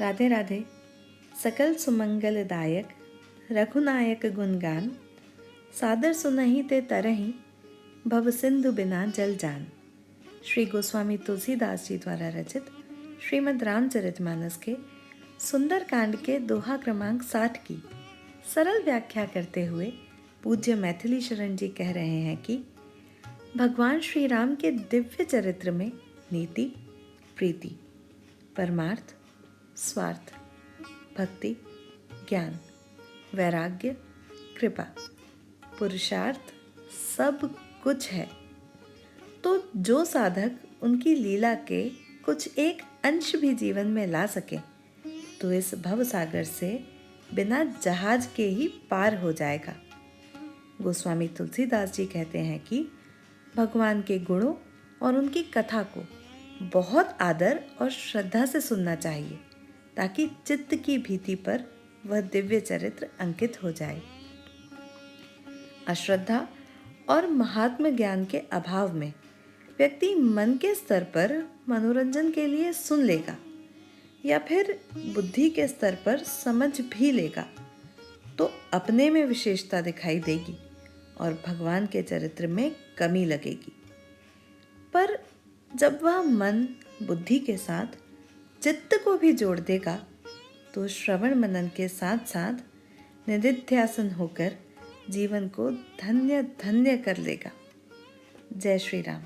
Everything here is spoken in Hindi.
राधे राधे। सकल सुमंगलदायक रघुनायक गुणगान, सादर सुनहि ते तरहि भव सिंधु बिना जल जान। श्री गोस्वामी तुलसीदास जी द्वारा रचित श्रीमद् रामचरितमानस के सुंदर कांड के दोहा क्रमांक 60 की सरल व्याख्या करते हुए पूज्य मैथिली शरण जी कह रहे हैं कि भगवान श्री राम के दिव्य चरित्र में नीति, प्रीति, परमार्थ, स्वार्थ, भक्ति, ज्ञान, वैराग्य, कृपा, पुरुषार्थ सब कुछ है। तो जो साधक उनकी लीला के कुछ एक अंश भी जीवन में ला सके तो इस भव सागर से बिना जहाज के ही पार हो जाएगा। गोस्वामी तुलसीदास जी कहते हैं कि भगवान के गुणों और उनकी कथा को बहुत आदर और श्रद्धा से सुनना चाहिए ताकि चित्त की भीति पर वह दिव्य चरित्र अंकित हो जाए। अश्रद्धा और महात्म ज्ञान के अभाव में व्यक्ति मन के स्तर पर मनोरंजन के लिए सुन लेगा या फिर बुद्धि के स्तर पर समझ भी लेगा तो अपने में विशेषता दिखाई देगी और भगवान के चरित्र में कमी लगेगी। पर जब वह मन बुद्धि के साथ चित्त को भी जोड़ देगा तो श्रवण मनन के साथ साथ निधिध्यासन होकर जीवन को धन्य धन्य कर लेगा। जय श्री राम।